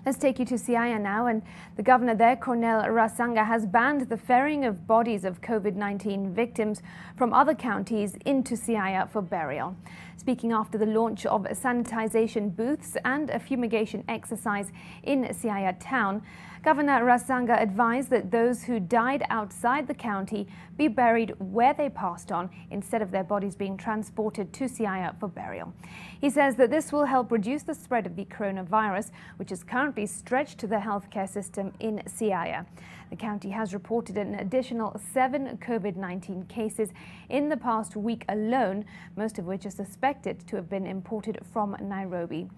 Let's take you to Siaya now, and the governor there, Cornel Rasanga, has banned the ferrying of bodies of COVID-19 victims from other counties into Siaya for burial. Speaking after the launch of sanitization booths and a fumigation exercise in Siaya town, Governor Rasanga advised that those who died outside the county be buried where they passed on instead of their bodies being transported to Siaya for burial. He says that this will help reduce the spread of the coronavirus, which is currently stretched to the healthcare system in Siaya. The county has reported an additional 7 COVID-19 cases in the past week alone, most of which are suspected to have been imported from Nairobi.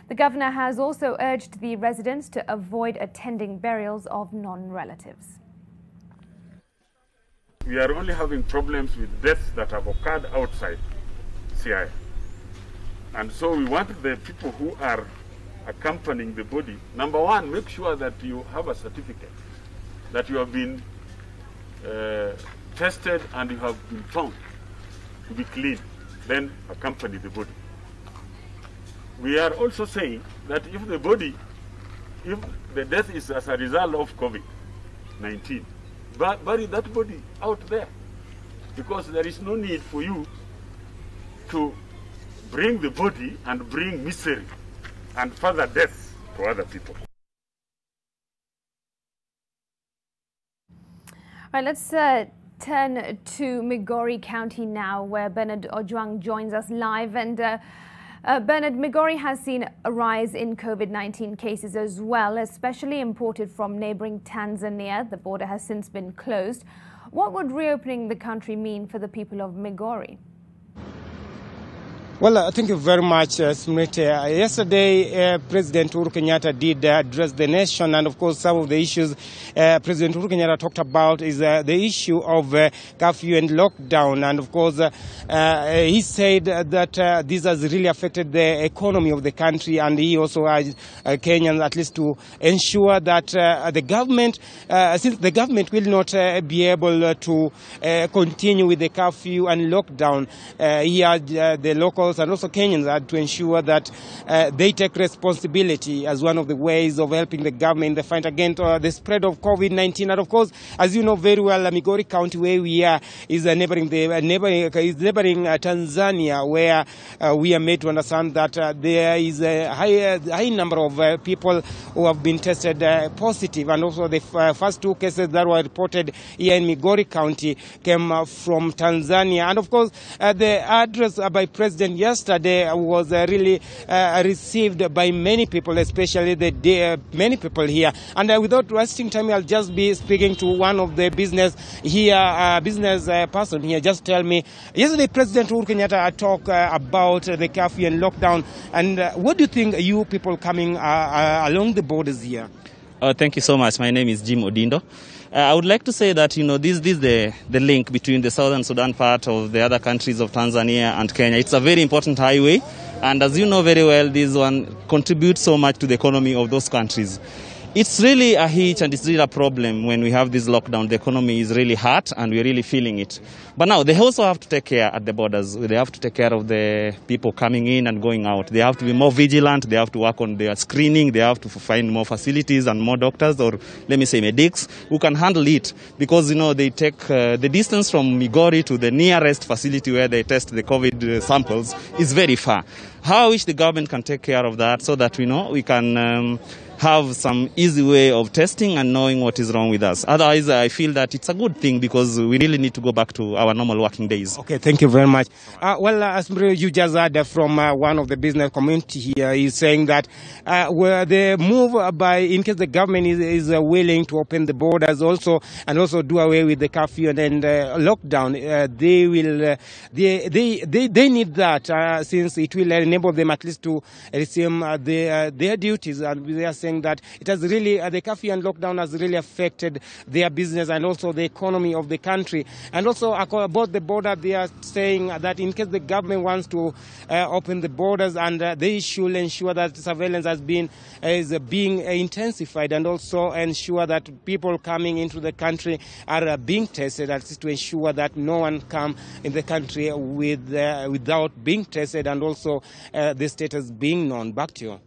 The governor has also urged the residents to avoid attending burials of non-relatives. We are only having problems with deaths that have occurred outside Siaya. And so we want the people who are accompanying the body, number one, make sure that you have a certificate, that you have been tested and you have been found to be clean, then accompany the body. We are also saying that if the death is as a result of COVID-19, bury that body out there, because there is no need for you to bring the body and bring misery and further deaths to other people. All right, let's turn to Migori County now, where Bernard Ojwang joins us live. And Bernard, Migori has seen a rise in COVID-19 cases as well, especially imported from neighboring Tanzania. The border has since been closed. What would reopening the country mean for the people of Migori? Well, thank you very much, Smriti. Yesterday, President Uhuru Kenyatta did address the nation, and of course, some of the issues President Uhuru Kenyatta talked about is the issue of curfew and lockdown. And of course, he said that this has really affected the economy of the country, and he also urged Kenyans at least to ensure that the government, since the government will not be able to continue with the curfew and lockdown, he urged the local and also Kenyans are to ensure that they take responsibility as one of the ways of helping the government in the fight against the spread of COVID-19. And of course, as you know very well, Migori County, where we are, is neighboring Tanzania, where we are made to understand that there is a high number of people who have been tested positive, and also the first 2 cases that were reported here in Migori County came from Tanzania. And of course, the address by President yesterday was really received by many people, especially many people here. And without wasting time, I'll just be speaking to one of the business person here. Just tell me, yesterday President Uhuru Kenyatta talked about the curfew and lockdown. And what do you think you people coming along the borders here? Thank you so much. My name is Jim Odindo. I would like to say that, this is the link between the southern Sudan part of the other countries of Tanzania and Kenya. It's a very important highway. And as you know very well, this one contributes so much to the economy of those countries. It's really a hitch and it's really a problem when we have this lockdown. The economy is really hurt and we're really feeling it. But now they also have to take care at the borders. They have to take care of the people coming in and going out. They have to be more vigilant. They have to work on their screening. They have to find more facilities and more doctors, or let me say medics, who can handle it. Because, they take the distance from Migori to the nearest facility where they test the COVID samples is very far. How I wish the government can take care of that so that, we can have some easy way of testing and knowing what is wrong with us. Otherwise, I feel that it's a good thing because we really need to go back to our normal working days. Okay, thank you very much. As you just heard from one of the business community here, is saying that where the move in case the government is willing to open the borders also and also do away with the curfew and lockdown, they need that since it will enable them at least to resume their duties. And they are saying that it has really, the curfew and lockdown has really affected their business and also the economy of the country. And also about the border, they are saying that in case the government wants to open the borders, and they should ensure that surveillance is being intensified, and also ensure that people coming into the country are being tested, at least to ensure that no one come in the country without being tested, and also the status being known. Back to you.